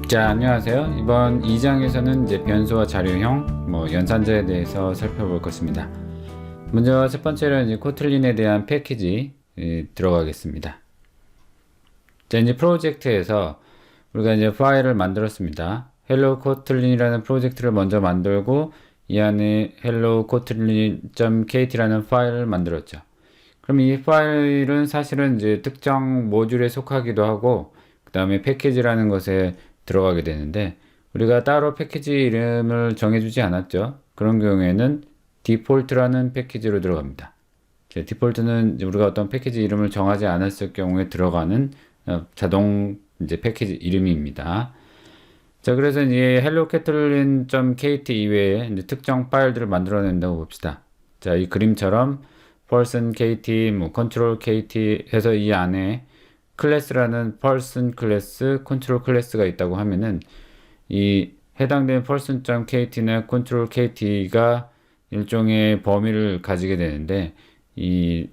자, 안녕하세요. 이번 2장에서는 이제 변수와 자료형, 연산자에 대해서 살펴볼 것입니다. 먼저 첫 번째로 이제 코틀린에 대한 패키지 들어가겠습니다. 자, 이제 프로젝트에서 우리가 이제 파일을 만들었습니다. 헬로 코틀린이라는 프로젝트를 먼저 만들고 이 안에 hellokotlin.kt라는 파일을 만들었죠. 그럼 이 파일은 사실은 이제 특정 모듈에 속하기도 하고 그 다음에 패키지라는 것에 들어가게 되는데 우리가 따로 패키지 이름을 정해주지 않았죠. 그런 경우에는 디폴트라는 패키지로 들어갑니다. 디폴트는 우리가 어떤 패키지 이름을 정하지 않았을 경우에 들어가는 자동 이제 패키지 이름입니다. 자, 그래서 이제 hellokotlin.kt 이외에 이제 특정 파일들을 만들어낸다고 봅시다. 자, 이 그림처럼 person kt, control kt 해서 이 안에 클래스라는 person 클래스, control 클래스가 있다고 하면은 이 해당되는 person.kt나 control kt가 일종의 범위를 가지게 되는데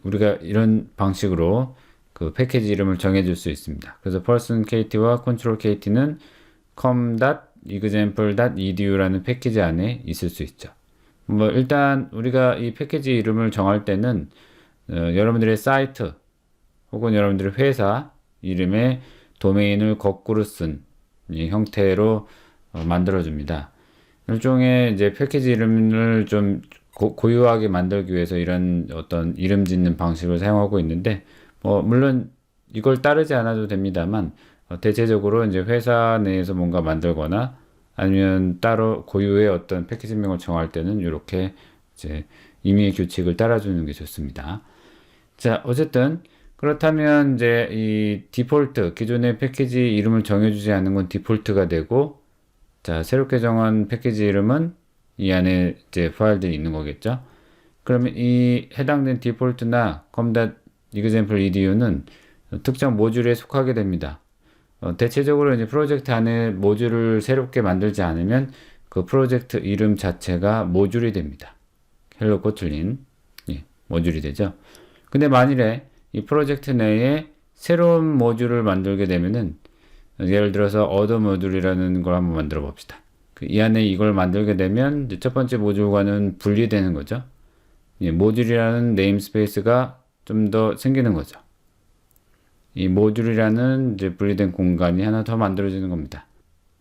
우리가 이런 방식으로 그 패키지 이름을 정해줄 수 있습니다. 그래서 person kt와 control kt는 com.example.edu라는 패키지 안에 있을 수 있죠. 일단 우리가 이 패키지 이름을 정할 때는 여러분들의 사이트 혹은 여러분들의 회사 이름의 도메인을 거꾸로 쓴 이 형태로 만들어줍니다. 일종의 이제 패키지 이름을 좀 고유하게 만들기 위해서 이런 어떤 이름 짓는 방식을 사용하고 있는데, 물론 이걸 따르지 않아도 됩니다만, 대체적으로 이제 회사 내에서 뭔가 만들거나 아니면 따로 고유의 어떤 패키지명을 정할 때는 이렇게 이제 임의의 규칙을 따라주는 게 좋습니다. 자, 어쨌든 그렇다면 이제 이 디폴트, 기존의 패키지 이름을 정해주지 않는 건 디폴트가 되고, 자, 새롭게 정한 패키지 이름은 이 안에 이제 파일들이 있는 거겠죠. 그러면 이 해당된 디폴트나 com.example.edu는 특정 모듈에 속하게 됩니다. 대체적으로 이제 프로젝트 안에 모듈을 새롭게 만들지 않으면 그 프로젝트 이름 자체가 모듈이 됩니다. 헬로 코틀린 모듈이 되죠. 근데 만일에 이 프로젝트 내에 새로운 모듈을 만들게 되면은 예를 들어서 other 모듈이라는 걸 한번 만들어 봅시다. 이 안에 이걸 만들게 되면 첫 번째 모듈과는 분리되는 거죠. 모듈이라는 네임스페이스가 좀 더 생기는 거죠. 이 모듈이라는 이제 분리된 공간이 하나 더 만들어지는 겁니다.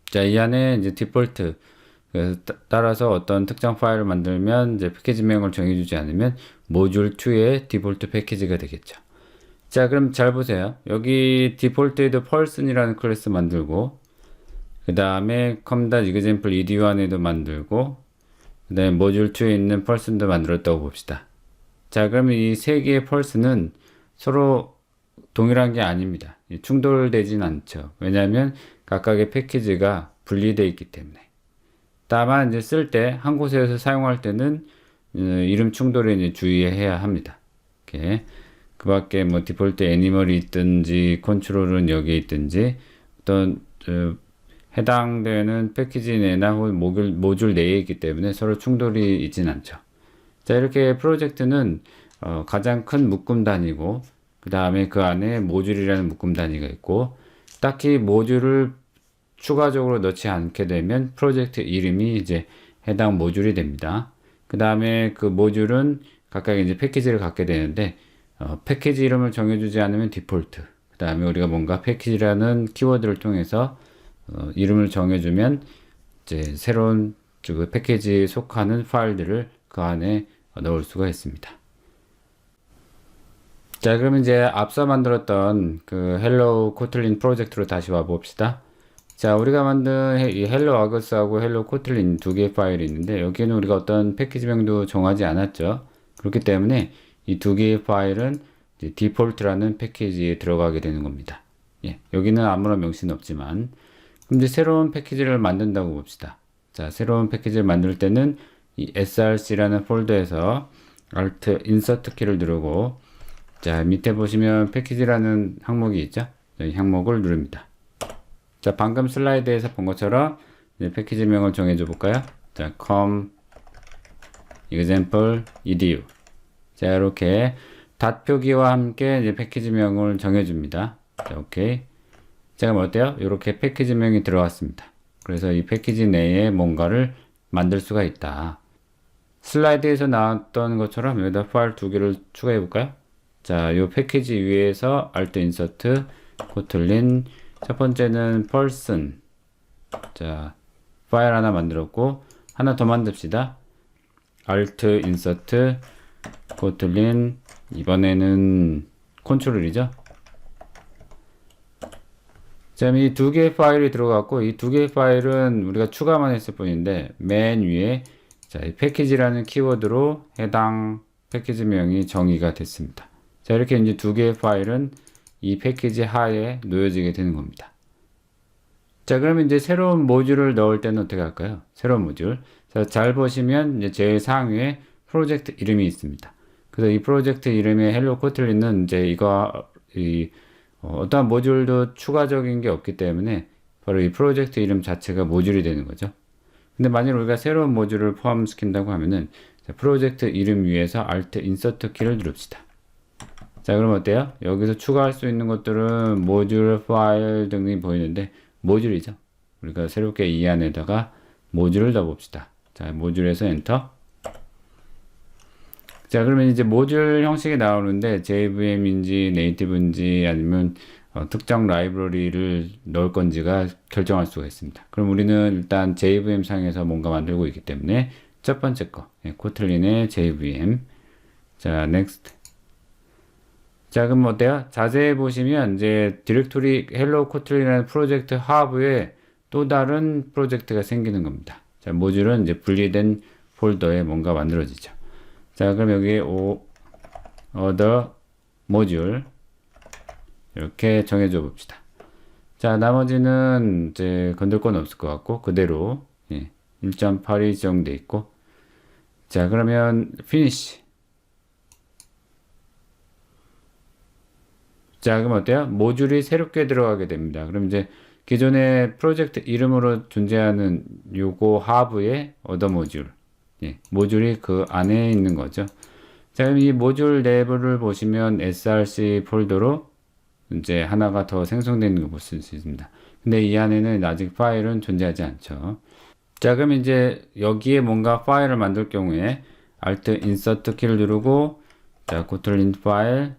자, 이 안에 이제 디폴트, 그래서 따라서 어떤 특정 파일을 만들면 이제 패키지명을 정해주지 않으면 모듈 2의 디폴트 패키지가 되겠죠. 자, 그럼 잘 보세요. 여기 디폴트에도 person이라는 클래스 만들고, 그 다음에 com.example.edu 안에도 만들고, 그 다음에 모듈 2에 있는 person도 만들었다고 봅시다. 자, 그러면 이 세 개의 person은 서로 동일한 게 아닙니다. 충돌되진 않죠. 왜냐하면 각각의 패키지가 분리되어 있기 때문에. 다만 이제 쓸 때 한 곳에서 사용할 때는 이름 충돌에 이제 주의해야 합니다. 이렇게. 그 밖에 디폴트 애니멀이 있든지 컨트롤은 여기에 있든지 어떤 해당되는 패키지 내나 혹은 모듈 내에 있기 때문에 서로 충돌이 있진 않죠. 자, 이렇게 프로젝트는 가장 큰 묶음 단위고 그 다음에 그 안에 모듈이라는 묶음 단위가 있고, 딱히 모듈을 추가적으로 넣지 않게 되면 프로젝트 이름이 이제 해당 모듈이 됩니다. 그 다음에 그 모듈은 각각 이제 패키지를 갖게 되는데, 패키지 이름을 정해주지 않으면 디폴트, 그 다음에 우리가 뭔가 패키지라는 키워드를 통해서 이름을 정해주면 이제 새로운 그 패키지에 속하는 파일들을 그 안에 넣을 수가 있습니다. 자, 그러면 이제 앞서 만들었던 그 헬로 코틀린 프로젝트로 다시 와봅시다. 자, 우리가 만든 이 헬로 아거스하고 헬로 코틀린 두 개의 파일이 있는데 여기에는 우리가 어떤 패키지명도 정하지 않았죠. 그렇기 때문에 이 두 개의 파일은 이제 디폴트라는 패키지에 들어가게 되는 겁니다. 여기는 아무런 명시는 없지만, 그럼 이제 새로운 패키지를 만든다고 봅시다. 자, 새로운 패키지를 만들 때는 이 src라는 폴더에서 Alt Insert 키를 누르고, 자, 밑에 보시면 패키지라는 항목이 있죠. 이 항목을 누릅니다. 자, 방금 슬라이드에서 본 것처럼 이제 패키지명을 정해줘 볼까요? 자, com example edu. 자, 이렇게 닷 표기와 함께 이제 패키지명을 정해줍니다. 자, 오케이. 자, 그럼 어때요? 이렇게 패키지명이 들어왔습니다. 그래서 이 패키지 내에 뭔가를 만들 수가 있다. 슬라이드에서 나왔던 것처럼 여기다 파일 두 개를 추가해 볼까요? 자, 이 패키지 위에서 Alt Insert 코틀린. 첫 번째는 person. 자, 파일 하나 만들었고 하나 더 만듭시다. Alt Insert 코틀린. 이번에는 컨트롤이죠. 자, 이 두 개의 파일이 들어갔고 이 두 개의 파일은 우리가 추가만 했을 뿐인데 맨 위에 자, 이 패키지라는 키워드로 해당 패키지명이 정의가 됐습니다. 자, 이렇게 이제 두 개의 파일은 이 패키지 하에 놓여지게 되는 겁니다. 자, 그러면 이제 새로운 모듈을 넣을 때는 어떻게 할까요? 새로운 모듈. 자, 잘 보시면 이제 제일 상위에 프로젝트 이름이 있습니다. 그래서 이 프로젝트 이름의 헬로 코틀린은 이제 이거 어떠한 모듈도 추가적인 게 없기 때문에 바로 이 프로젝트 이름 자체가 모듈이 되는 거죠. 근데 만약 우리가 새로운 모듈을 포함시킨다고 하면은 자, 프로젝트 이름 위에서 Alt Insert 키를 누릅시다. 자, 그럼 어때요? 여기서 추가할 수 있는 것들은 모듈, 파일 등이 보이는데 모듈이죠. 우리가 새롭게 이 안에다가 모듈을 넣어봅시다. 자, 모듈에서 엔터. 자, 그러면 이제 모듈 형식이 나오는데 JVM인지 네이티브인지 아니면 특정 라이브러리를 넣을 건지가 결정할 수가 있습니다. 그럼 우리는 일단 JVM 상에서 뭔가 만들고 있기 때문에 첫 번째 거, 코틀린의 JVM. 자, next. 자, 그럼 어때요? 자세히 보시면 이제 디렉토리 헬로 코틀린이라는 프로젝트 하브에 또 다른 프로젝트가 생기는 겁니다. 자, 모듈은 이제 분리된 폴더에 뭔가 만들어지죠. 자, 그럼 여기 other module 이렇게 정해줘 봅시다. 자, 나머지는 이제 건들 건 없을 것 같고 그대로 1.8이 지정돼 있고. 자, 그러면 finish. 자, 그럼 어때요? 모듈이 새롭게 들어가게 됩니다. 그럼 이제 기존의 프로젝트 이름으로 존재하는 요거 하브의 other module. 모듈이 그 안에 있는 거죠. 자, 그럼 이 모듈 내부를 보시면 src 폴더로 이제 하나가 더 생성되는 걸 보실 수 있습니다. 근데 이 안에는 아직 파일은 존재하지 않죠. 자, 그럼 이제 여기에 뭔가 파일을 만들 경우에 Alt Insert 키를 누르고 자, 코틀린 파일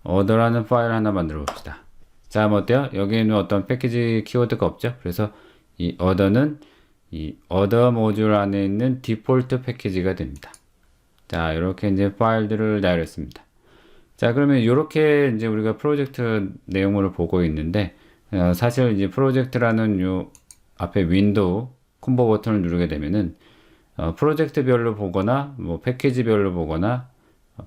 other라는 파일 하나 만들어 봅시다. 자, 뭐 어때요? 여기에는 어떤 패키지 키워드가 없죠. 그래서 이 other는 이 other 모듈 안에 있는 디폴트 패키지가 됩니다. 자, 이렇게 이제 파일들을 나열했습니다. 자, 그러면 이렇게 이제 우리가 프로젝트 내용물을 보고 있는데 사실 이제 프로젝트라는 요 앞에 윈도우 콤보 버튼을 누르게 되면은 프로젝트별로 보거나 뭐 패키지별로 보거나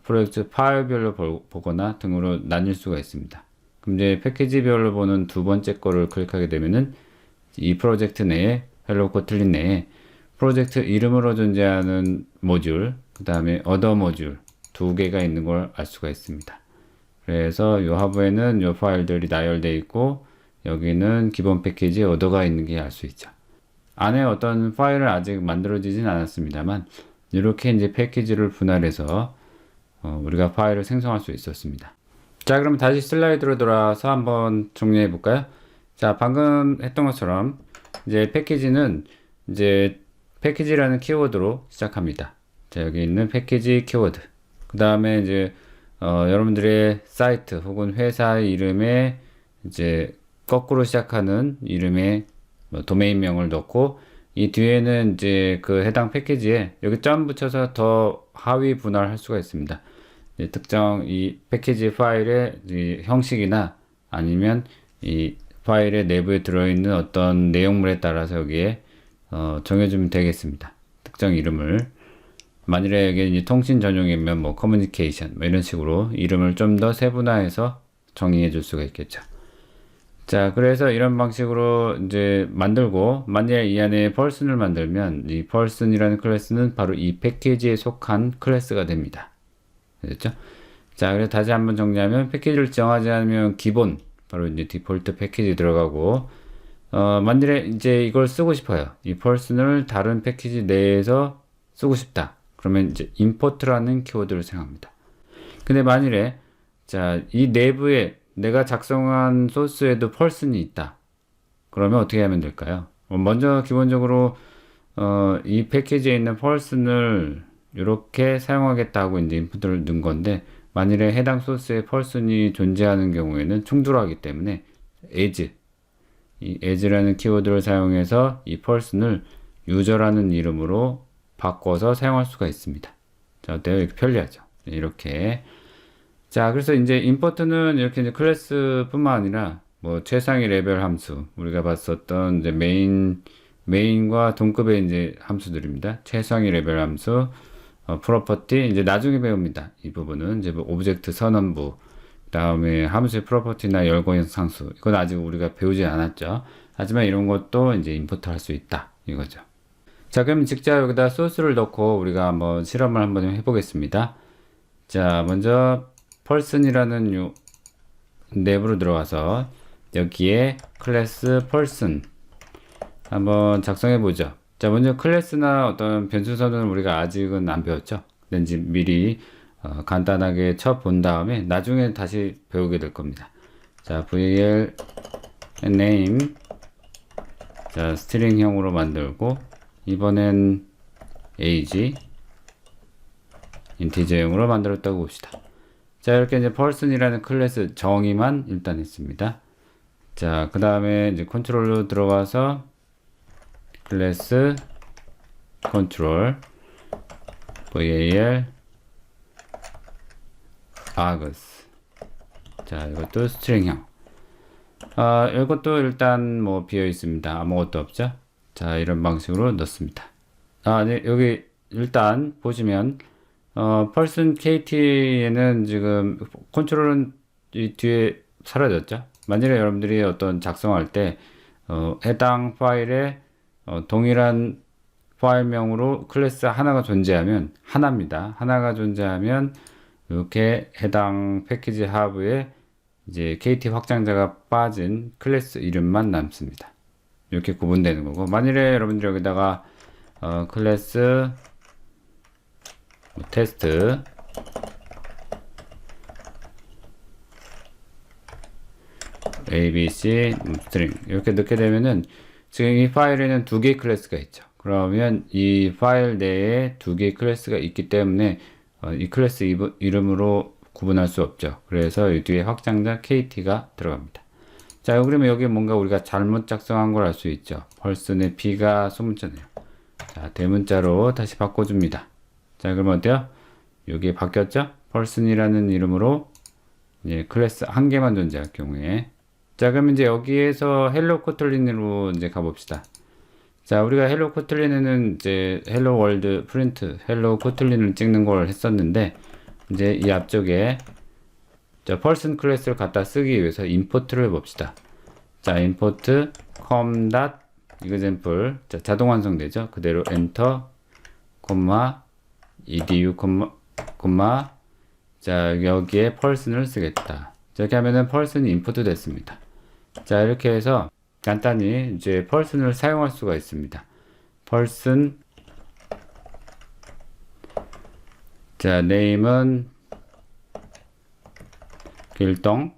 프로젝트 파일별로 보거나 등으로 나뉠 수가 있습니다. 그럼 이제 패키지별로 보는 두 번째 거를 클릭하게 되면은 이 프로젝트 내에 헬로 코틀린 내에 프로젝트 이름으로 존재하는 모듈, 그 다음에 other 모듈 두 개가 있는 걸 알 수가 있습니다. 그래서 이 하부에는 이 파일들이 나열되어 있고 여기는 기본 패키지 other가 있는 게 알 수 있죠. 안에 어떤 파일은 아직 만들어지진 않았습니다만 이렇게 이제 패키지를 분할해서 우리가 파일을 생성할 수 있었습니다. 자, 그럼 다시 슬라이드로 돌아와서 한번 정리해 볼까요? 자, 방금 했던 것처럼 이제 패키지는 이제 패키지라는 키워드로 시작합니다. 자, 여기 있는 패키지 키워드. 그 다음에 이제 여러분들의 사이트 혹은 회사의 이름에 이제 거꾸로 시작하는 이름의 도메인명을 넣고 이 뒤에는 이제 그 해당 패키지에 여기 점 붙여서 더 하위 분할할 수가 있습니다. 특정 이 패키지 파일의 이 형식이나 아니면 이 파일의 내부에 들어있는 어떤 내용물에 따라서 여기에 정해주면 되겠습니다. 특정 이름을. 만일에 여기 이제 통신 전용이면 뭐 커뮤니케이션 뭐 이런 식으로 이름을 좀 더 세분화해서 정의해 줄 수가 있겠죠. 자, 그래서 이런 방식으로 이제 만들고 만약에 이 안에 person을 만들면 이 person이라는 클래스는 바로 이 패키지에 속한 클래스가 됩니다. 됐죠? 자, 그래서 다시 한번 정리하면 패키지를 정하지 않으면 기본 바로 이제 디폴트 패키지 들어가고 만일에 이제 이걸 쓰고 싶어요. 이 person을 다른 패키지 내에서 쓰고 싶다. 그러면 이제 import라는 키워드를 사용합니다. 근데 만일에 자, 이 내부에 내가 작성한 소스에도 펄슨이 있다. 그러면 어떻게 하면 될까요? 먼저 기본적으로 이 패키지에 있는 펄슨을 이렇게 사용하겠다고 이제 인풋을 넣은 건데, 만일에 해당 소스에 펄슨이 존재하는 경우에는 충돌하기 때문에 as, 이 as라는 키워드를 사용해서 이 펄슨을 유저라는 이름으로 바꿔서 사용할 수가 있습니다. 자, 어때요? 이렇게 편리하죠? 이렇게. 자, 그래서 이제 임포트는 이렇게 이제 클래스뿐만 아니라 뭐 최상위 레벨 함수, 우리가 봤었던 이제 메인과 동급의 이제 함수들입니다. 최상위 레벨 함수, 프로퍼티 이제 나중에 배웁니다. 이 부분은 이제 뭐 오브젝트 선언부, 그다음에 함수의 프로퍼티나 열거형 상수, 이건 아직 우리가 배우지 않았죠. 하지만 이런 것도 이제 임포트 할 수 있다 이거죠. 자, 그럼 직접 여기다 소스를 넣고 우리가 한번 실험을 한번 해보겠습니다. 자, 먼저 person이라는 요 랩으로 들어가서 여기에 클래스 person 한번 작성해 보죠. 자, 먼저 클래스나 어떤 변수 선언은 우리가 아직은 안 배웠죠. 근데 미리 간단하게 쳐본 다음에 나중에 다시 배우게 될 겁니다. 자, val name, 자, 스트링형으로 만들고, 이번엔 age 인티저형으로 만들었다고 봅시다. 자, 이렇게 이제 person이라는 클래스 정의만 일단 했습니다. 자, 그 다음에 이제 컨트롤로 들어가서 클래스 컨트롤 val args. 자, 이것도 스트링형. 이것도 일단 뭐 비어 있습니다. 아무것도 없죠. 자, 이런 방식으로 넣습니다. 네, 여기 일단 보시면 person kt에는 지금 컨트롤은 이 뒤에 사라졌죠. 만일에 여러분들이 어떤 작성할 때 해당 파일에 동일한 파일명으로 클래스 하나가 존재하면, 하나입니다. 하나가 존재하면 이렇게 해당 패키지 하브에 이제 KT 확장자가 빠진 클래스 이름만 남습니다. 이렇게 구분되는 거고, 만일에 여러분들이 여기다가 클래스 테스트 abc 스트링 이렇게 넣게 되면은 지금 이 파일에는 두 개의 클래스가 있죠. 그러면 이 파일 내에 두 개의 클래스가 있기 때문에 이 클래스 이름으로 구분할 수 없죠. 그래서 이 뒤에 확장자 kt가 들어갑니다. 자, 그러면 여기 뭔가 우리가 잘못 작성한 걸 알 수 있죠. person의 b가 소문자네요. 자, 대문자로 다시 바꿔줍니다. 자, 그러면 어때요? 여기에 바뀌었죠? person이라는 이름으로 이제 클래스 한 개만 존재할 경우에. 자, 그럼 이제 여기에서 헬로 코틀린으로 이제 가봅시다. 자, 우리가 헬로 코틀린에는 이제 헬로 월드 프린트 헬로 코틀린을 찍는 걸 했었는데, 이제 이 앞쪽에 자, person 클래스를 갖다 쓰기 위해서 임포트를 해봅시다. 자, import com example. 자, 자동 완성되죠. 그대로 enter, edu, 자, 여기에 person을 쓰겠다. 자, 이렇게 하면은 person이 임포트 됐습니다. 자, 이렇게 해서 간단히 이제 person을 사용할 수가 있습니다. person, 자, name은 길동,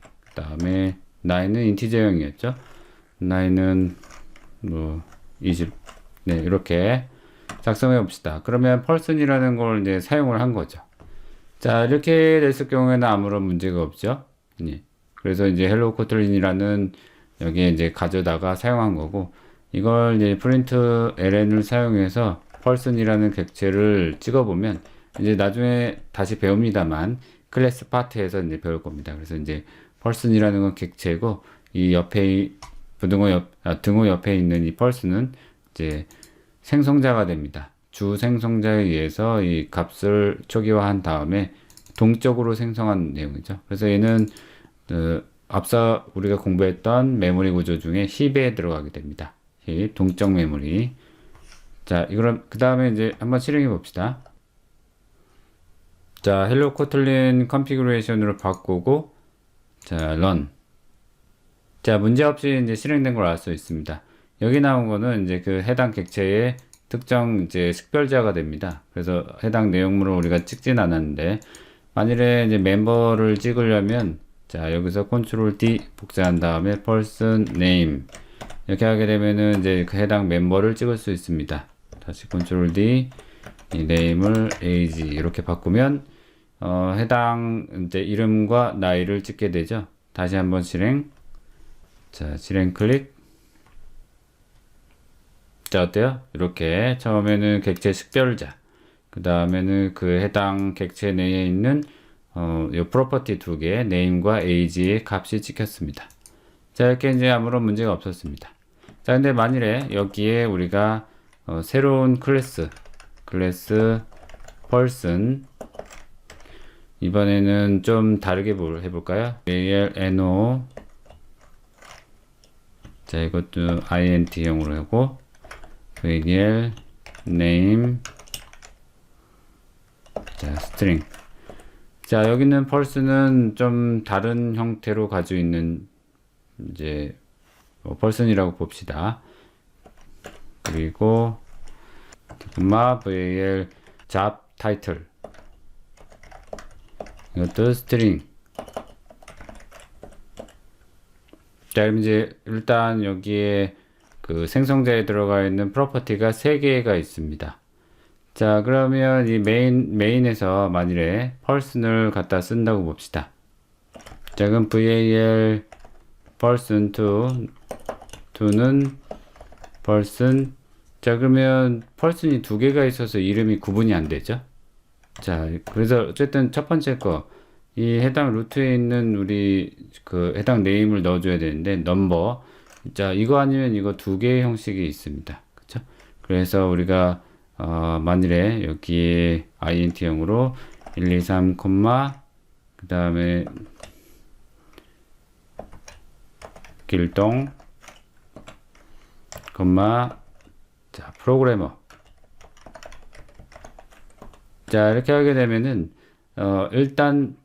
그 다음에 나이는 인티저형이었죠. 나이는 뭐 20, 네, 이렇게 작성해 봅시다. 그러면 person이라는 걸 이제 사용을 한 거죠. 자, 이렇게 됐을 경우에는 아무런 문제가 없죠. 네. 그래서 이제 헬로 코틀린이라는 여기에 이제 가져다가 사용한 거고, 이걸 이제 프린트 ln을 사용해서 person이라는 객체를 찍어보면 이제 나중에 다시 배웁니다만 클래스 파트에서 이제 배울 겁니다. 그래서 이제 person이라는 건 객체고, 이 옆에 등호 옆에 있는 이 person은 이제 생성자가 됩니다. 주 생성자에 의해서 이 값을 초기화한 다음에 동적으로 생성한 내용이죠. 그래서 얘는 앞서 우리가 공부했던 메모리 구조 중에 힙에 들어가게 됩니다. 힙, 동적 메모리. 자, 이걸 그 다음에 이제 한번 실행해 봅시다. 자, 헬로 코틀린 컨피그레이션으로 바꾸고, 자, run. 자, 문제없이 이제 실행된 걸 알 수 있습니다. 여기 나온 거는 이제 그 해당 객체의 특정 이제 식별자가 됩니다. 그래서 해당 내용물을 우리가 찍진 않았는데, 만일에 이제 멤버를 찍으려면, 자, 자, 여기서 컨트롤 D 복사한 다음에 person name 이렇게 하게 되면은 이제 그 해당 멤버를 찍을 수 있습니다. 다시 컨트롤 D, 이 name을 age 이렇게 바꾸면 해당 이제 이름과 나이를 찍게 되죠. 다시 한번 실행. 자, 실행 클릭. 자, 어때요? 이렇게 처음에는 객체 식별자, 그 다음에는 그 해당 객체 내에 있는 요 프로퍼티 두 개, name과 age의 값이 찍혔습니다. 자, 이렇게 이제 아무런 문제가 없었습니다. 자, 근데 만일에 여기에 우리가 새로운 클래스 person 이번에는 좀 다르게 해볼까요? ALNO 자, 이것도 int형으로 하고 VDL name 자, string 자, 여기는 person은 좀 다른 형태로 가지고 있는 이제 person이라고 봅시다. 그리고 var job title 이것도 string 자, 그럼 이제 일단 여기에 그 생성자에 들어가 있는 프로퍼티가 3개가 있습니다. 자, 그러면 이 메인에서 만일에 person을 갖다 쓴다고 봅시다. 자, 그럼 var person 2는 person 자, 그러면 person이 2개가 있어서 이름이 구분이 안 되죠. 자, 그래서 어쨌든 첫 번째 거 이 해당 루트에 있는 우리 그 해당 네임을 넣어줘야 되는데 넘버 자, 이거 아니면 이거 2개의 형식이 있습니다. 그쵸? 그래서 우리가 만일에 여기에 int형으로 123, 그 다음에 길동, 자, 프로그래머. 자, 이렇게 하게 되면은, 일단,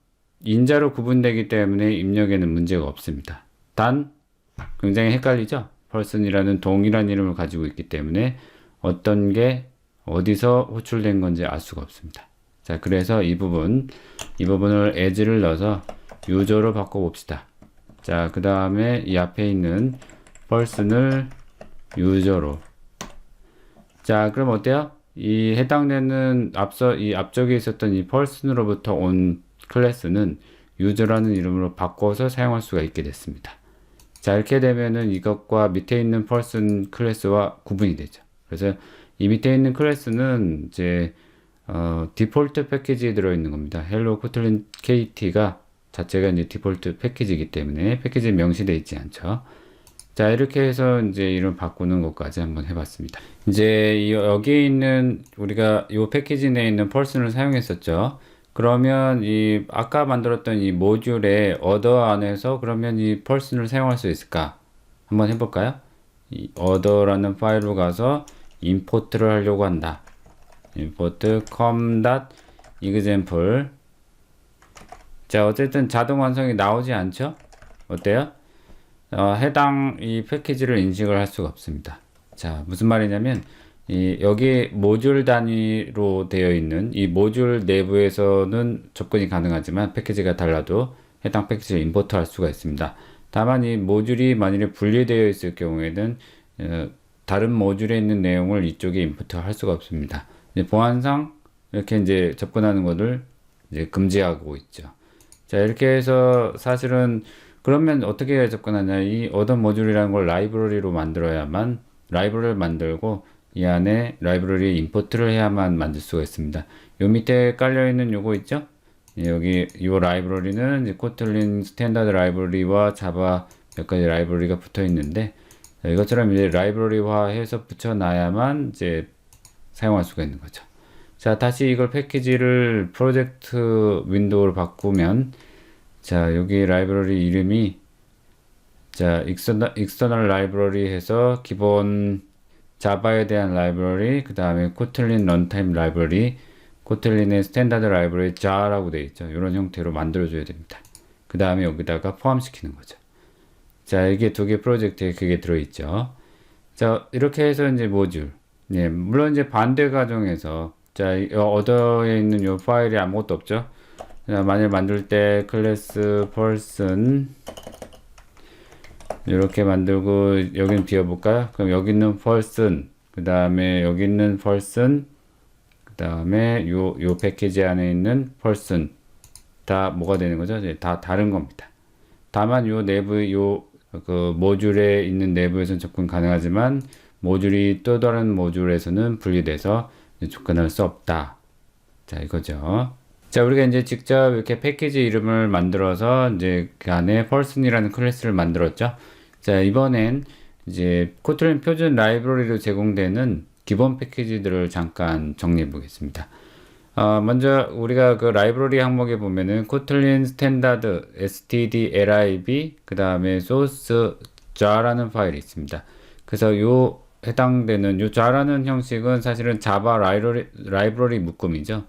인자로 구분되기 때문에 입력에는 문제가 없습니다. 단, 굉장히 헷갈리죠? person이라는 동일한 이름을 가지고 있기 때문에 어떤 게 어디서 호출된 건지 알 수가 없습니다. 자, 그래서 이 부분을 as를 넣어서 user로 바꿔봅시다. 자, 그 다음에 이 앞에 있는 person을 user로. 자, 그럼 어때요? 이 해당되는 이 앞쪽에 있었던 이 person으로부터 온 클래스는 user라는 이름으로 바꿔서 사용할 수가 있게 됐습니다. 자, 이렇게 되면은 이것과 밑에 있는 person 클래스와 구분이 되죠. 그래서 이 밑에 있는 클래스는 이제 디폴트 패키지에 들어있는 겁니다. 헬로 코틀린 KT가 자체가 이제 디폴트 패키지이기 때문에 패키지에 명시되어 있지 않죠. 자, 이렇게 해서 이제 이름 바꾸는 것까지 한번 해봤습니다. 이제 여기에 있는 우리가 이 패키지 내에 있는 person을 사용했었죠. 그러면 이 아까 만들었던 이 모듈의 order 안에서 그러면 이 person을 사용할 수 있을까? 한번 해볼까요? 이 order라는 파일로 가서 import를 하려고 한다. import com.example 자, 어쨌든 자동 완성이 나오지 않죠? 어때요? 해당 이 패키지를 인식을 할 수가 없습니다. 자, 무슨 말이냐면 여기 모듈 단위로 되어 있는 이 모듈 내부에서는 접근이 가능하지만 패키지가 달라도 해당 패키지를 임포트 할 수가 있습니다. 다만 이 모듈이 만일에 분리되어 있을 경우에는 다른 모듈에 있는 내용을 이쪽에 임포트 할 수가 없습니다. 보안상 이렇게 이제 접근하는 것을 이제 금지하고 있죠. 자, 이렇게 해서 사실은 그러면 어떻게 접근하냐? 이 어떤 모듈이라는 걸 라이브러리로 만들어야만 라이브러리를 만들고 이 안에 라이브러리 임포트를 해야만 만들 수가 있습니다. 요 밑에 깔려 있는 요거 있죠? 여기 이 라이브러리는 이제 코틀린 스탠다드 라이브러리와 자바 몇 가지 라이브러리가 붙어 있는데 이것처럼 이제 라이브러리화해서 붙여놔야만 이제 사용할 수가 있는 거죠. 자, 다시 이걸 패키지를 프로젝트 윈도우로 바꾸면 자, 여기 라이브러리 이름이 자, 익스터널 라이브러리 해서 기본 자바에 대한 라이브러리, 그 다음에 코틀린 런타임 라이브러리, 코틀린의 스탠다드 라이브러리 자라고 되어 있죠. 이런 형태로 만들어줘야 됩니다. 그 다음에 여기다가 포함시키는 거죠. 자, 이게 두 개 프로젝트에 그게 들어있죠. 자, 이렇게 해서 이제 모듈. 네, 물론 이제 반대 가정에서 자, 어더에 있는 이 파일이 아무것도 없죠. 만약 만들 때 클래스 person 이렇게 만들고 여기는 비워볼까요? 그럼 여기 있는 person, 그 다음에 여기 있는 person, 그 다음에 요 패키지 안에 있는 person 다 뭐가 되는 거죠? 다 다른 겁니다. 다만 요 내부 그 모듈에 있는 내부에서는 접근 가능하지만 모듈이 또 다른 모듈에서는 분리돼서 접근할 수 없다. 자, 이거죠. 자, 우리가 이제 직접 이렇게 패키지 이름을 만들어서 이제 그 안에 person이라는 클래스를 만들었죠. 자, 이번엔 이제 코틀린 표준 라이브러리로 제공되는 기본 패키지들을 잠깐 정리해 보겠습니다. 먼저 우리가 그 라이브러리 항목에 보면은 코틀린 스탠다드 stdlib 그 다음에 source jar라는 파일이 있습니다. 그래서 요 해당되는 요 jar라는 형식은 사실은 자바 라이브러리 묶음이죠.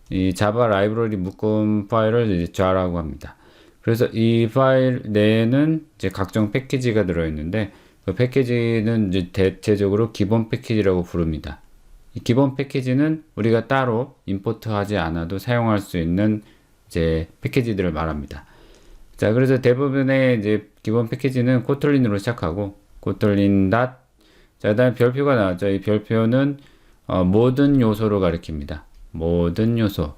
이 자바 라이브러리 묶음 파일을 이제 jar라고 합니다. 그래서 이 파일 내에는 이제 각종 패키지가 들어있는데 그 패키지는 이제 대체적으로 기본 패키지라고 부릅니다. 이 기본 패키지는 우리가 따로 임포트하지 않아도 사용할 수 있는 이제 패키지들을 말합니다. 자, 그래서 대부분의 이제 기본 패키지는 코틀린으로 시작하고 코틀린 자, 그다음에 별표가 나왔죠. 이 별표는 모든 요소로 가리킵니다. 모든 요소.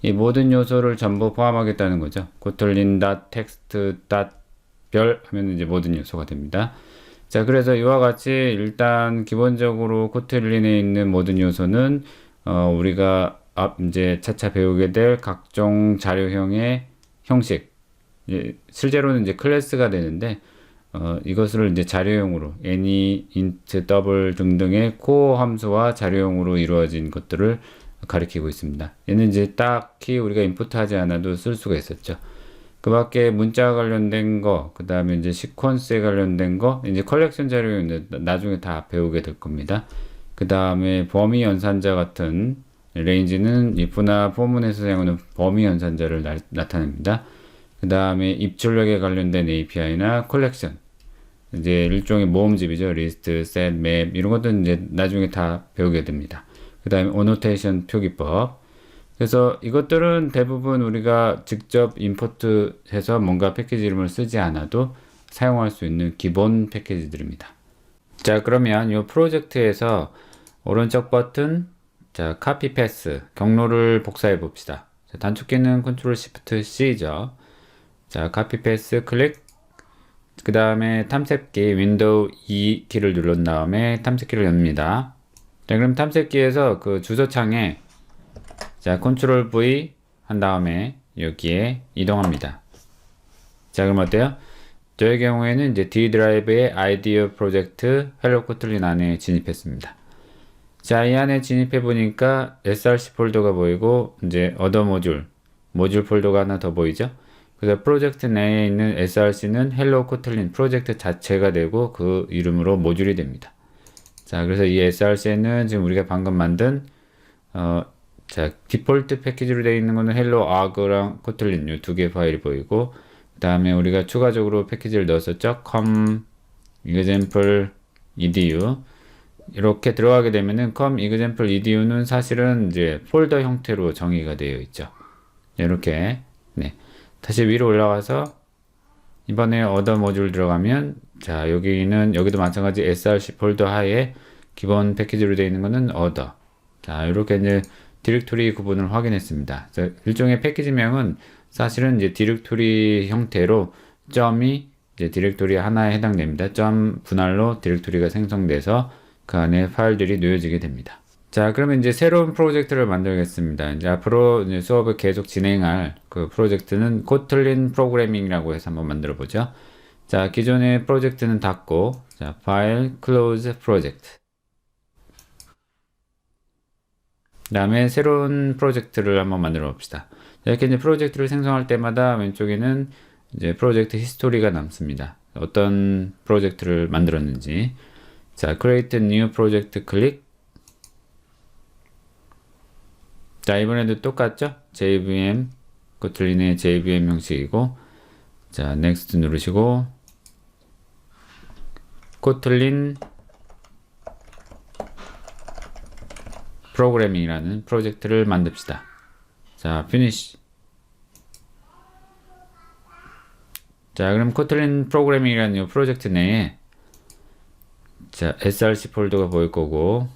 이 모든 요소를 전부 포함하겠다는 거죠. 코틀린 text 별 하면 이제 모든 요소가 됩니다. 자, 그래서 이와 같이 일단 기본적으로 코틀린에 있는 모든 요소는 우리가 이제 차차 배우게 될 각종 자료형의 형식, 실제로는 이제 클래스가 되는데 이것을 이제 자료형으로 any, int, double 등등의 코어 함수와 자료형으로 이루어진 것들을 가리키고 있습니다. 얘는 이제 딱히 우리가 인풋하지 않아도 쓸 수가 있었죠. 그 밖에 문자 관련된 거, 그 다음에 이제 시퀀스에 관련된 거, 이제 컬렉션 자료 나중에 다 배우게 될 겁니다. 그 다음에 범위 연산자 같은 레인지는 if나 포문에서 사용하는 범위 연산자를 나타냅니다. 그 다음에 입출력에 관련된 API나 컬렉션, 이제 일종의 모음집이죠. 리스트, 셋, 맵 이런 것들은 이제 나중에 다 배우게 됩니다. 그 다음에 오노테이션 표기법. 그래서 이것들은 대부분 우리가 직접 임포트해서 뭔가 패키지 이름을 쓰지 않아도 사용할 수 있는 기본 패키지들입니다. 자, 그러면 이 프로젝트에서 오른쪽 버튼, 자, 카피 패스, 경로를 복사해 봅시다. 자, 단축키는 컨트롤 시프트 C죠. 자, 카피 패스 클릭. 그 다음에 탐색기 윈도우 2 키를 누른 다음에 탐색기를 엽니다. 자, 그럼 탐색기에서 그 주소창에 자, 컨트롤 V 한 다음에 여기에 이동합니다. 자, 그럼 어때요? 저의 경우에는 이제 D 드라이브의 아이디어 프로젝트 헬로 코틀린 안에 진입했습니다. 자, 이 안에 진입해 보니까 src 폴더가 보이고 이제 other 모듈 폴더가 하나 더 보이죠? 그래서 프로젝트 내에 있는 src는 헬로 코틀린 프로젝트 자체가 되고 그 이름으로 모듈이 됩니다. 자, 그래서 이 src에는 지금 우리가 방금 만든 자, 디폴트 패키지로 되어 있는 거는 헬로 아그랑 코틀린 이 두 개 파일이 보이고 그 다음에 우리가 추가적으로 패키지를 넣었었죠. com example edu 이렇게 들어가게 되면은 com example edu는 사실은 이제 폴더 형태로 정의가 되어 있죠. 이렇게 네. 다시 위로 올라가서 이번에 other 모듈 들어가면 자, 여기도 마찬가지 src 폴더 하에 기본 패키지로 되어 있는 거는 other. 자, 이렇게 이제 디렉토리 구분을 확인했습니다. 일종의 패키지명은 사실은 이제 디렉토리 형태로 점이 이제 디렉토리 하나에 해당됩니다. 점 분할로 디렉토리가 생성돼서 그 안에 파일들이 놓여지게 됩니다. 자, 그러면 이제 새로운 프로젝트를 만들겠습니다. 이제 앞으로 이제 수업을 계속 진행할 그 프로젝트는 코틀린 프로그래밍이라고 해서 한번 만들어 보죠. 자, 기존의 프로젝트는 닫고, 자, 파일, close project. 그 다음에 새로운 프로젝트를 한번 만들어 봅시다. 이렇게 이제 프로젝트를 생성할 때마다 왼쪽에는 이제 프로젝트 히스토리가 남습니다. 어떤 프로젝트를 만들었는지. 자, create new project 클릭. 자, 이번에도 똑같죠? JVM, 코틀린의 JVM 형식이고, 자, next 누르시고, 코틀린 프로그래밍이라는 프로젝트를 만듭시다. 자, finish. 자, 그럼 코틀린 프로그래밍이라는 이 프로젝트 내에 자, src 폴더가 보일 거고,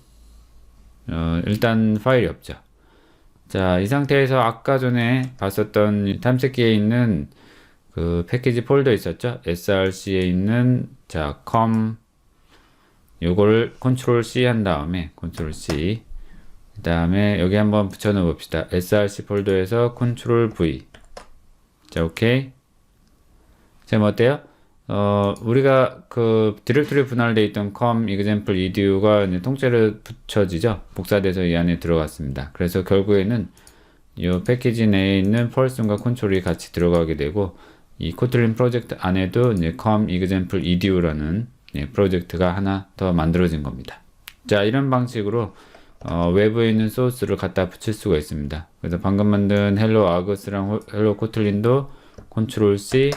일단 파일이 없죠. 자, 이 상태에서 아까 전에 봤었던 탐색기에 있는 그 패키지 폴더 있었죠? src에 있는 자, 요거를 컨트롤 C 한 다음에 컨트롤 C 그 다음에 여기 한번 붙여 넣어 봅시다. src 폴더에서 컨트롤 V. 자, 오케이. 지금 어때요? 우리가 그 디렉토리 분할되어 있던 example edu가 통째로 붙여지죠? 복사돼서 이 안에 들어갔습니다. 그래서 결국에는 이 패키지 내에 있는 펄슨과 컨트롤이 같이 들어가게 되고, 이 코틀린 프로젝트 안에도 이제 example edu라는 프로젝트가 하나 더 만들어진 겁니다. 자, 이런 방식으로 외부에 있는 소스를 갖다 붙일 수가 있습니다. 그래서 방금 만든 헬로 아그스랑 헬로 코틀린도 컨트롤 C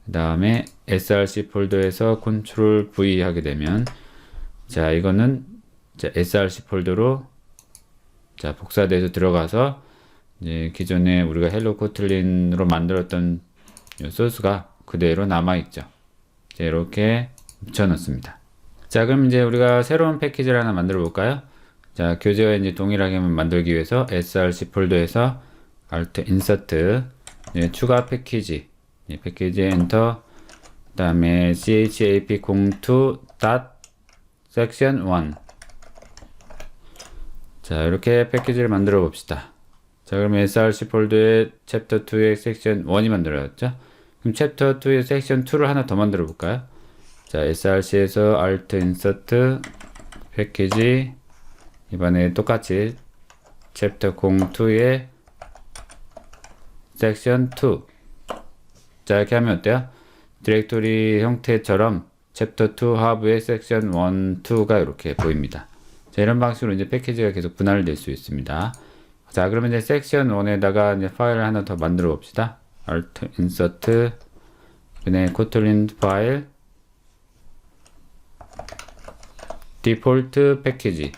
그 다음에 src 폴더에서 컨트롤 V 하게 되면, 자, 이거는 자, src 폴더로 자, 복사돼서 들어가서 이제 기존에 우리가 헬로 코틀린으로 만들었던 이 소스가 그대로 남아있죠. 자, 이렇게 붙여넣습니다. 자, 그럼 이제 우리가 새로운 패키지를 하나 만들어 볼까요? 자, 교재와 이제 동일하게 만들기 위해서 src 폴더에서 alt insert 추가 패키지 패키지 엔터 그 다음에 chap02 section 1. 자, 이렇게 패키지를 만들어 봅시다. 자, 그러면 src 폴더에 챕터 2의 섹션 1이 만들어졌죠? 그럼 챕터 2의 섹션 2를 하나 더 만들어 볼까요? 자, src에서 alt insert 패키지 이번에 똑같이 챕터 02의 섹션 2. 자, 이렇게 하면 어때요? 디렉토리 형태처럼 챕터 2 하브의 섹션 1, 2가 이렇게 보입니다. 자, 이런 방식으로 이제 패키지가 계속 분할될 수 있습니다. 자, 그러면 이제 섹션 1에다가 이제 파일을 하나 더 만들어 봅시다. alt insert 그다음에 코틀린 파일 디폴트 패키지.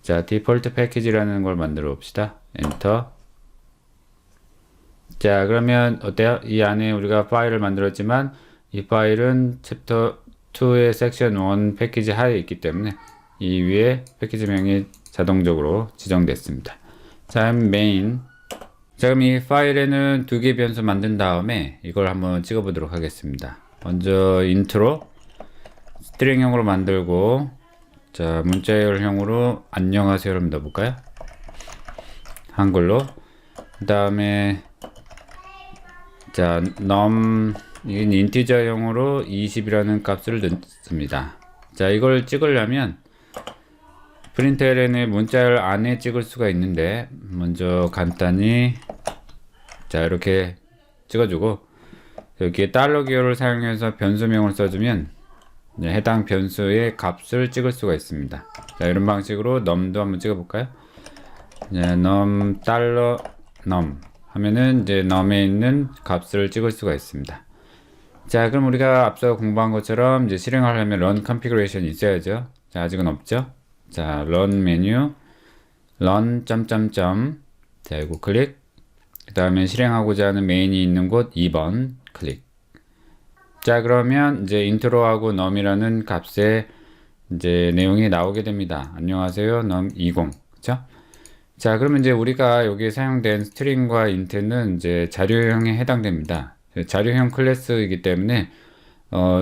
자, 디폴트 패키지라는 걸 만들어 봅시다. 엔터. 자, 그러면 어때요? 이 안에 우리가 파일을 만들었지만 이 파일은 챕터 2의 섹션 1 패키지 하에 있기 때문에 이 위에 패키지명이 자동적으로 지정됐습니다. 자, 메인. 자, 그럼 이 파일에는 두 개 변수 만든 다음에 이걸 한번 찍어 보도록 하겠습니다. 먼저 인트로 스트링형으로 만들고, 자, 문자열형으로 안녕하세요를 넣어볼까요? 한글로. 그 다음에 자, 이건 인티저형으로 20이라는 값을 넣습니다. 자, 이걸 찍으려면 println의 문자열 안에 찍을 수가 있는데, 먼저 간단히 자, 이렇게 찍어주고 여기에 달러 기호를 사용해서 변수명을 써주면 해당 변수의 값을 찍을 수가 있습니다. 자, 이런 방식으로 num도 한번 찍어볼까요? num 달러 num 하면은 이제 num에 있는 값을 찍을 수가 있습니다. 자, 그럼 우리가 앞서 공부한 것처럼 이제 실행하려면 run configuration이 있어야죠. 자, 아직은 없죠. 자, run 메뉴 run 점점점 자, 이거 클릭. 그 다음에 실행하고자 하는 메인이 있는 곳 2번 클릭. 자, 그러면 이제 인트로하고 num이라는 값의 이제 내용이 나오게 됩니다. 안녕하세요, num 20. 그쵸? 자, 그러면 이제 우리가 여기에 사용된 스트링과 인트는 이제 자료형에 해당됩니다. 자료형 클래스이기 때문에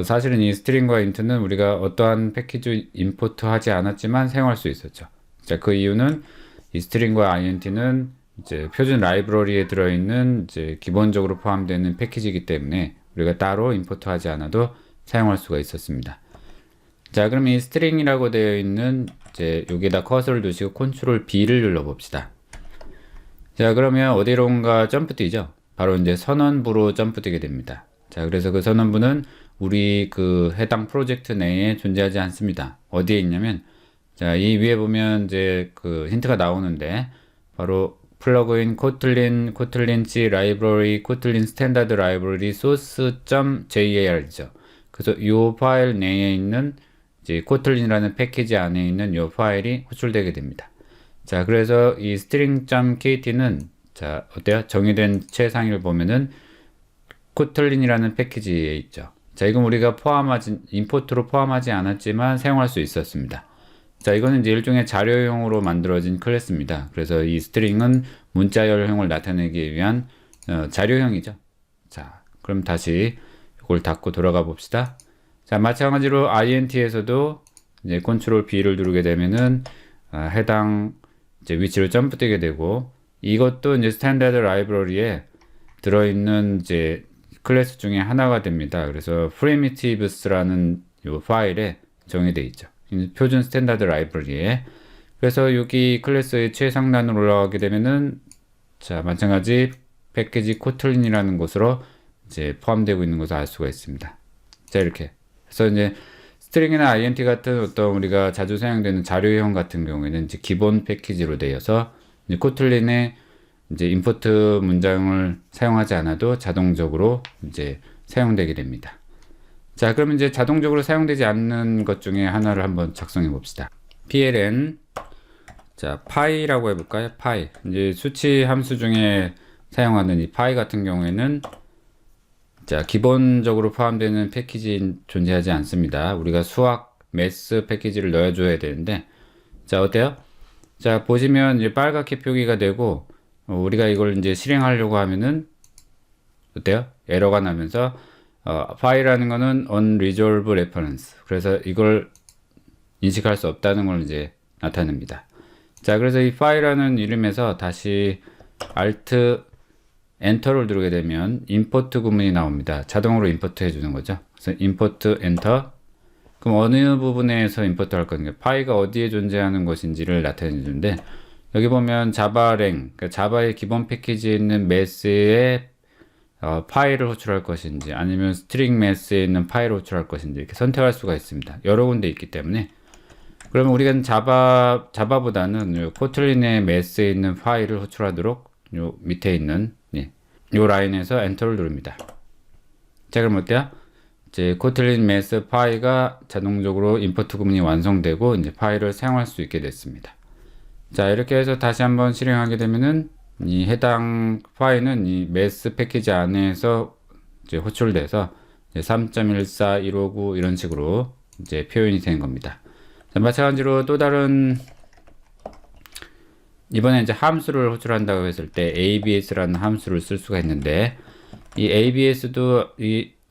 사실은 이 스트링과 인트는 우리가 어떠한 패키지 임포트 하지 않았지만 사용할 수 있었죠. 자, 그 이유는 이 스트링과 int는 이제 표준 라이브러리에 들어있는 이제 기본적으로 포함되는 패키지이기 때문에 우리가 따로 임포트 하지 않아도 사용할 수가 있었습니다. 자, 그럼 이 스트링이라고 되어 있는 이제 여기에다 커서를 두시고 컨트롤 B를 눌러 봅시다. 자, 그러면 어디론가 점프 뛰죠? 바로 이제 선언부로 점프 뛰게 됩니다. 자, 그래서 그 선언부는 우리 그 해당 프로젝트 내에 존재하지 않습니다. 어디에 있냐면, 자, 이 위에 보면 이제 그 힌트가 나오는데, 바로 플러그인 코틀린 C 라이브러리 코틀린 스탠다드 라이브러리 source.jar이죠. 그래서 이 파일 내에 있는 이제 코틀린이라는 패키지 안에 있는 이 파일이 호출되게 됩니다. 자, 그래서 이 string.kt는 자, 어때요? 정의된 최상위를 보면은 코틀린이라는 패키지에 있죠. 자, 이건 우리가 임포트로 포함하지 않았지만 사용할 수 있었습니다. 자, 이거는 이제 일종의 자료형으로 만들어진 클래스입니다. 그래서 이 스트링은 문자열형을 나타내기 위한 자료형이죠. 자, 그럼 다시 이걸 닫고 돌아가 봅시다. 자, 마찬가지로 int에서도 이제 컨트롤 B를 누르게 되면은 해당 이제 위치로 점프 뛰게 되고, 이것도 이제 스탠다드 라이브러리에 들어있는 이제 클래스 중에 하나가 됩니다. 그래서 primitives라는 요 파일에 정의되어 있죠. 표준 스탠다드 라이브러리에. 그래서 여기 클래스의 최상단으로 올라가게 되면은, 자, 마찬가지 패키지 코틀린이라는 곳으로 이제 포함되고 있는 것을 알 수가 있습니다. 자, 이렇게. 그래서 이제 스트링이나 int 같은 어떤 우리가 자주 사용되는 자료형 같은 경우에는 이제 기본 패키지로 되어서 이제 코틀린의 이제 임포트 문장을 사용하지 않아도 자동적으로 이제 사용되게 됩니다. 자, 그러면 이제 자동적으로 사용되지 않는 것 중에 하나를 한번 작성해 봅시다. pln, 자, 파이라고 해볼까요? 파이. 이제 수치 함수 중에 사용하는 이 파이 같은 경우에는, 자, 기본적으로 포함되는 패키지 존재하지 않습니다. 우리가 수학, 매스 패키지를 넣어줘야 되는데, 자, 어때요? 자, 보시면 이제 빨갛게 표기가 되고, 우리가 이걸 이제 실행하려고 하면은, 어때요? 에러가 나면서, 파이라는 거는 unresolved reference. 그래서 이걸 인식할 수 없다는 걸 이제 나타냅니다. 자, 그래서 이 파이라는 이름에서 다시 Alt 엔터를 누르게 되면 임포트 구문이 나옵니다. 자동으로 임포트 해주는 거죠. 그래서 임포트 엔터. 그럼 어느 부분에서 임포트 할 건가? 파이가 어디에 존재하는 것인지를 나타내 주는데, 여기 보면 자바랭, 그러니까 자바의 기본 패키지에 있는 매스에 파일을 호출할 것인지, 아니면 스트링 매스에 있는 파일을 호출할 것인지 이렇게 선택할 수가 있습니다. 여러 군데 있기 때문에. 그러면 우리가 자바보다는 코틀린의 매스에 있는 파일을 호출하도록 요 밑에 있는 요 라인에서 엔터를 누릅니다. 자, 그럼 어때요? 이제 코틀린 매스 파이가 자동적으로 임포트 구문이 완성되고 이제 파일을 사용할 수 있게 됐습니다. 자, 이렇게 해서 다시 한번 실행하게 되면은 이 해당 파일은 이 매스 패키지 안에서 이제 호출돼서 3.14159 이런 식으로 이제 표현이 되는 겁니다. 자, 마찬가지로 또 다른, 이번에 이제 함수를 호출한다고 했을 때 abs라는 함수를 쓸 수가 있는데, 이 abs도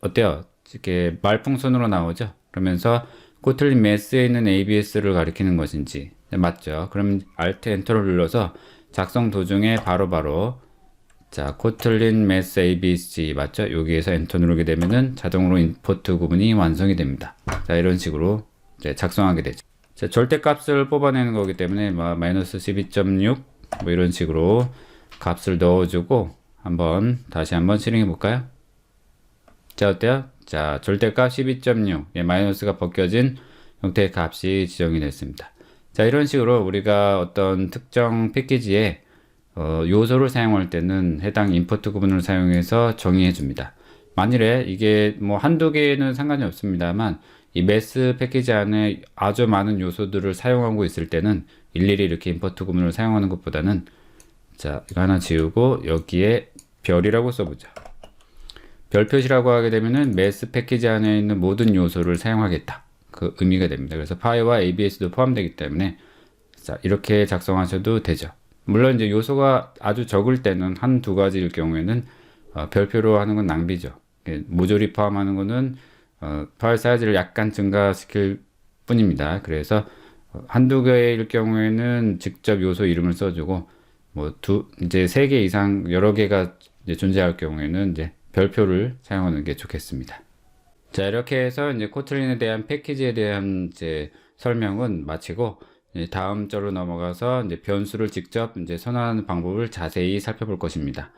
어때요? 이렇게 말풍선으로 나오죠? 그러면서 코틀린 매스에 있는 abs를 가리키는 것인지, 맞죠? 그럼 Alt 엔터를 눌러서 작성 도중에 바로바로 자, 코틀린 매스 abc 맞죠? 여기에서 엔터 누르게 되면은 자동으로 임포트 구문이 완성이 됩니다. 자, 이런 식으로 이제 작성하게 되죠. 자, 절대값을 뽑아내는 거기 때문에 마이너스 12.6 뭐 이런 식으로 값을 넣어주고 다시 한번 실행해 볼까요? 자, 어때요? 자, 절대값 12.6 마이너스가 벗겨진 형태의 값이 지정이 됐습니다. 자, 이런 식으로 우리가 어떤 특정 패키지에 요소를 사용할 때는 해당 임포트 구문을 사용해서 정의해 줍니다. 만일에 이게 뭐 한두 개는 상관이 없습니다만 이 매스 패키지 안에 아주 많은 요소들을 사용하고 있을 때는 일일이 이렇게 임포트 구문을 사용하는 것보다는, 자, 이거 하나 지우고 여기에 별이라고 써보자. 별 표시라고 하게 되면은 매스 패키지 안에 있는 모든 요소를 사용하겠다, 그 의미가 됩니다. 그래서 파이와 abs도 포함되기 때문에, 자, 이렇게 작성하셔도 되죠. 물론 이제 요소가 아주 적을 때는 한두 가지일 경우에는 별표로 하는 건 낭비죠. 모조리 포함하는 거는 파일 사이즈를 약간 증가시킬 뿐입니다. 그래서 한두 개일 경우에는 직접 요소 이름을 써주고, 이제 3개 이상 여러 개가 이제 존재할 경우에는 이제 별표를 사용하는 게 좋겠습니다. 자, 이렇게 해서 이제 코틀린에 대한 패키지에 대한 이제 설명은 마치고, 다음 절로 넘어가서 이제 변수를 직접 이제 선언하는 방법을 자세히 살펴볼 것입니다.